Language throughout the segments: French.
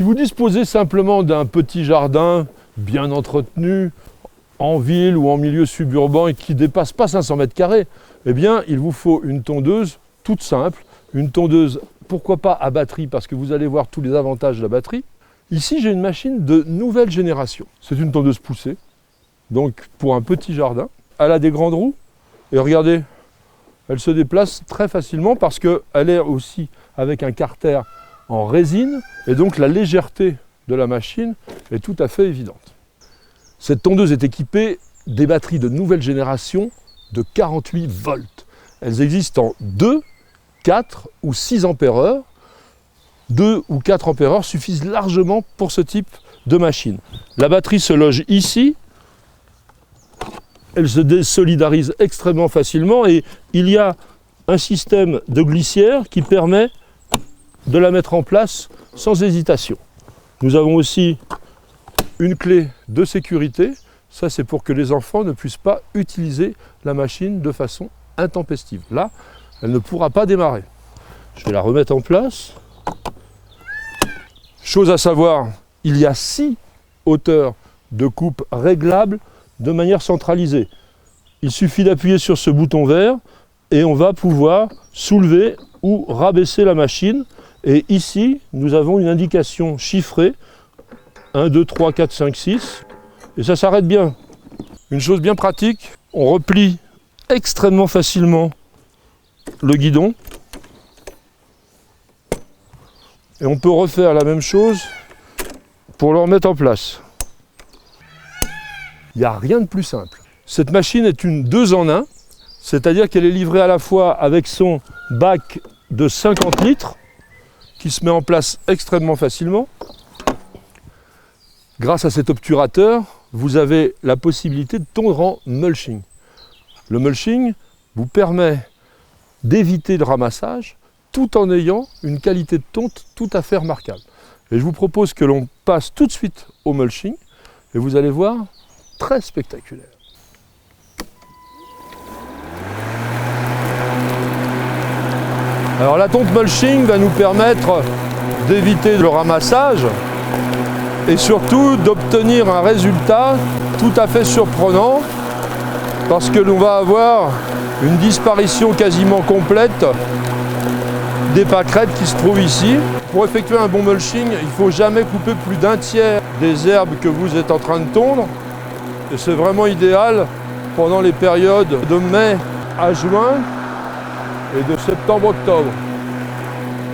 vous disposez simplement d'un petit jardin bien entretenu, en ville ou en milieu suburbain et qui ne dépasse pas 500 mètres carrés, eh bien, il vous faut une tondeuse toute simple, une tondeuse, pourquoi pas à batterie, parce que vous allez voir tous les avantages de la batterie. Ici, j'ai une machine de nouvelle génération. C'est une tondeuse poussée, donc pour un petit jardin. Elle a des grandes roues, et regardez, elle se déplace très facilement parce qu'elle est aussi avec un carter en résine, et donc la légèreté de la machine est tout à fait évidente. Cette tondeuse est équipée des batteries de nouvelle génération de 48 volts. Elles existent en 2, 4 ou 6 ampères-heure. 2 ou 4 ampères-heure suffisent largement pour ce type de machine. La batterie se loge ici. Elle se désolidarise extrêmement facilement et il y a un système de glissière qui permet de la mettre en place sans hésitation. Nous avons aussi une clé de sécurité, ça c'est pour que les enfants ne puissent pas utiliser la machine de façon intempestive. Là, elle ne pourra pas démarrer. Je vais la remettre en place. Chose à savoir, il y a 6 hauteurs de coupe réglables de manière centralisée. Il suffit d'appuyer sur ce bouton vert et on va pouvoir soulever ou rabaisser la machine. Et ici, nous avons une indication chiffrée. 1, 2, 3, 4, 5, 6. Et ça s'arrête bien. Une chose bien pratique, on replie extrêmement facilement le guidon. Et on peut refaire la même chose pour le remettre en place. Il n'y a rien de plus simple. Cette machine est une 2 en 1, c'est-à-dire qu'elle est livrée à la fois avec son bac de 50 litres, qui se met en place extrêmement facilement. Grâce à cet obturateur, vous avez la possibilité de tondre en mulching. Le mulching vous permet d'éviter le ramassage tout en ayant une qualité de tonte tout à fait remarquable. Et je vous propose que l'on passe tout de suite au mulching et vous allez voir, très spectaculaire. Alors la tonte mulching va nous permettre d'éviter le ramassage et surtout d'obtenir un résultat tout à fait surprenant parce que l'on va avoir une disparition quasiment complète des pâquerettes qui se trouvent ici. Pour effectuer un bon mulching, il ne faut jamais couper plus d'1 tiers des herbes que vous êtes en train de tondre. Et c'est vraiment idéal pendant les périodes de mai à juin et de septembre-octobre,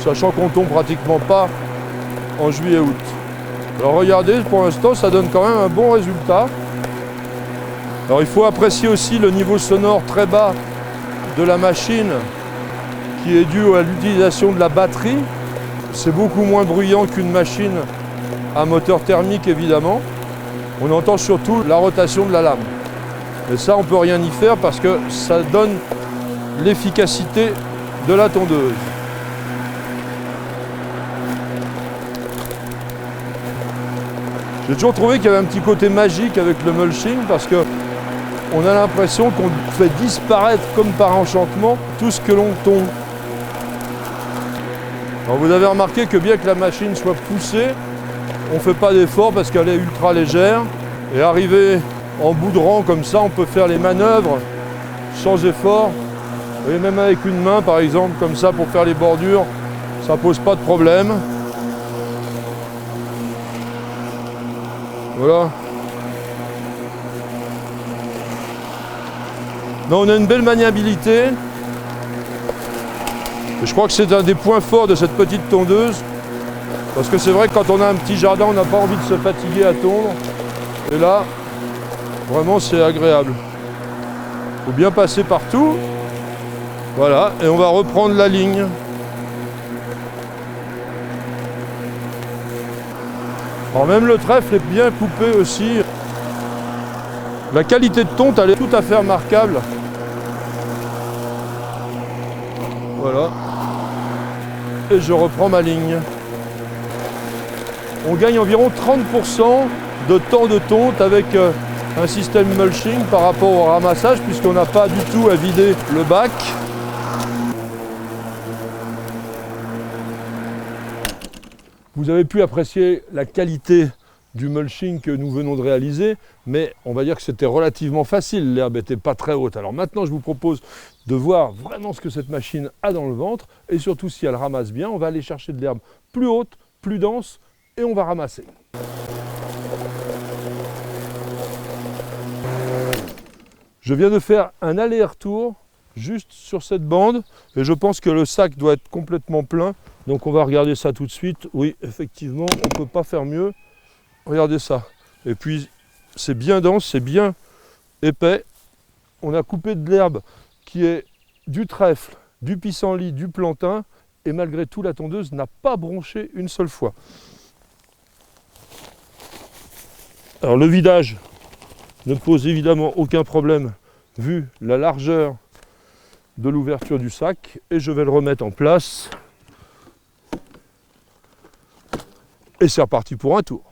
sachant qu'on ne tombe pratiquement pas en juillet-août. Alors regardez, pour l'instant, ça donne quand même un bon résultat. Alors il faut apprécier aussi le niveau sonore très bas de la machine qui est dû à l'utilisation de la batterie. C'est beaucoup moins bruyant qu'une machine à moteur thermique évidemment. On entend surtout la rotation de la lame. Et ça, on ne peut rien y faire parce que ça donne l'efficacité de la tondeuse. J'ai toujours trouvé qu'il y avait un petit côté magique avec le mulching parce qu'on a l'impression qu'on fait disparaître comme par enchantement tout ce que l'on tonde. Alors vous avez remarqué que bien que la machine soit poussée, on ne fait pas d'effort parce qu'elle est ultra légère. Et arrivé en bout de rang comme ça, on peut faire les manœuvres sans effort. Et même avec une main par exemple, comme ça pour faire les bordures, ça ne pose pas de problème. Voilà. Mais on a une belle maniabilité. Et je crois que c'est un des points forts de cette petite tondeuse. Parce que c'est vrai que quand on a un petit jardin, on n'a pas envie de se fatiguer à tondre. Et là, vraiment c'est agréable. Il faut bien passer partout. Voilà, et on va reprendre la ligne. Alors même le trèfle est bien coupé aussi. La qualité de tonte, elle est tout à fait remarquable. Voilà. Et je reprends ma ligne. On gagne environ 30% de temps de tonte avec un système mulching par rapport au ramassage puisqu'on n'a pas du tout à vider le bac. Vous avez pu apprécier la qualité du mulching que nous venons de réaliser, mais on va dire que c'était relativement facile, l'herbe n'était pas très haute. Alors maintenant, je vous propose de voir vraiment ce que cette machine a dans le ventre, et surtout si elle ramasse bien, on va aller chercher de l'herbe plus haute, plus dense, et on va ramasser. Je viens de faire un aller-retour juste sur cette bande, et je pense que le sac doit être complètement plein, donc on va regarder ça tout de suite. Oui, effectivement, on ne peut pas faire mieux. Regardez ça. Et puis, c'est bien dense, c'est bien épais. On a coupé de l'herbe qui est du trèfle, du pissenlit, du plantain. Et malgré tout, la tondeuse n'a pas bronché une seule fois. Alors, le vidage ne pose évidemment aucun problème vu la largeur de l'ouverture du sac. Et je vais le remettre en place. Et c'est reparti pour un tour.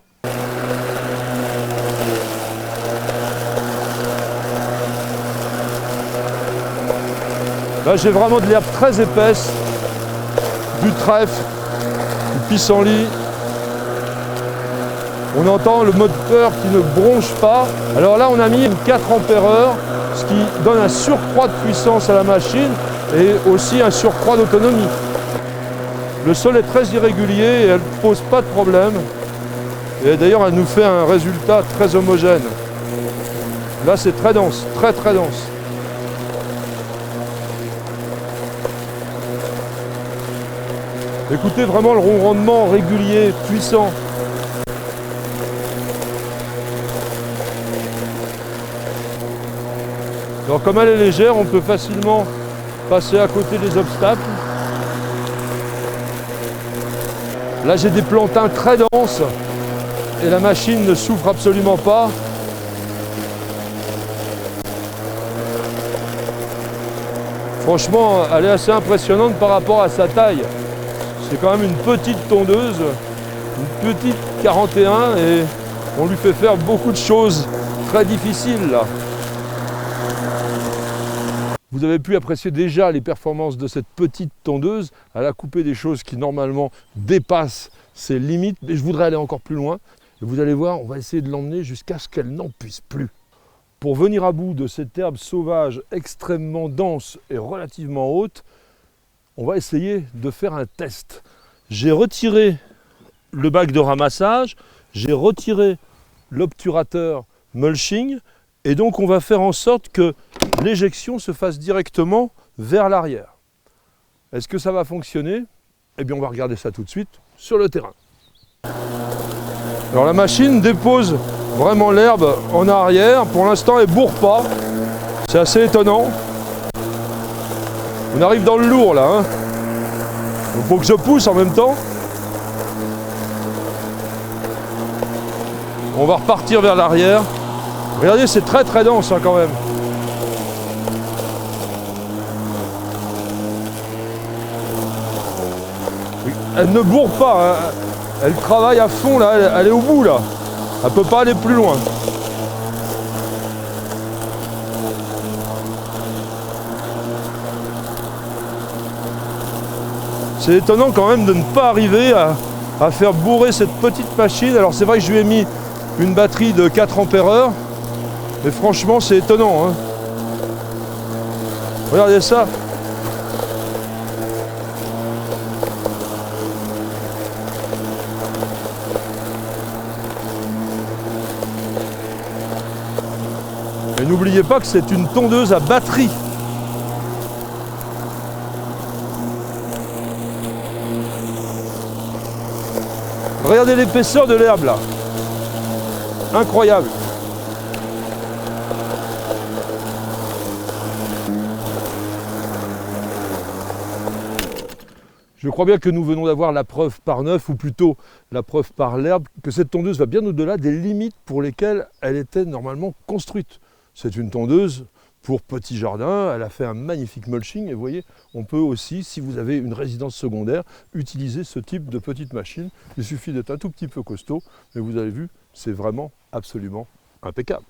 Là, j'ai vraiment de l'herbe très épaisse, du trèfle, du pissenlit. On entend le moteur qui ne bronche pas. Alors là, on a mis une 4 ampères-heure, ce qui donne un surcroît de puissance à la machine et aussi un surcroît d'autonomie. Le sol est très irrégulier et elle ne pose pas de problème. Et d'ailleurs, elle nous fait un résultat très homogène. Là, c'est très dense, très très dense. Écoutez vraiment le ronronnement régulier, puissant. Alors comme elle est légère, on peut facilement passer à côté des obstacles. Là j'ai des plantains très denses et la machine ne souffre absolument pas. Franchement, elle est assez impressionnante par rapport à sa taille. C'est quand même une petite tondeuse, une petite 41 et on lui fait faire beaucoup de choses très difficiles là. Vous avez pu apprécier déjà les performances de cette petite tondeuse. Elle a coupé des choses qui normalement dépassent ses limites, mais je voudrais aller encore plus loin. Et vous allez voir, on va essayer de l'emmener jusqu'à ce qu'elle n'en puisse plus. Pour venir à bout de cette herbe sauvage extrêmement dense et relativement haute, on va essayer de faire un test. J'ai retiré le bac de ramassage, j'ai retiré l'obturateur mulching, et donc on va faire en sorte que l'éjection se fasse directement vers l'arrière. Est-ce que ça va fonctionner? Eh bien on va regarder ça tout de suite sur le terrain. Alors la machine dépose vraiment l'herbe en arrière. Pour l'instant elle ne bourre pas. C'est assez étonnant. On arrive dans le lourd là. Hein. Il faut que je pousse en même temps. On va repartir vers l'arrière. Regardez, c'est très très dense hein, quand même. Elle ne bourre pas, hein. Elle travaille à fond là, elle est au bout là. Elle ne peut pas aller plus loin. C'est étonnant quand même de ne pas arriver à faire bourrer cette petite machine. Alors c'est vrai que je lui ai mis une batterie de 4 ampères-heure, mais franchement c'est étonnant. Hein. Regardez ça. Et n'oubliez pas que c'est une tondeuse à batterie. Regardez l'épaisseur de l'herbe là. Incroyable. Je crois bien que nous venons d'avoir la preuve par neuf, ou plutôt la preuve par l'herbe, que cette tondeuse va bien au-delà des limites pour lesquelles elle était normalement construite. C'est une tondeuse pour petit jardin, elle a fait un magnifique mulching, et vous voyez, on peut aussi, si vous avez une résidence secondaire, utiliser ce type de petite machine. Il suffit d'être un tout petit peu costaud, mais vous avez vu, c'est vraiment absolument impeccable.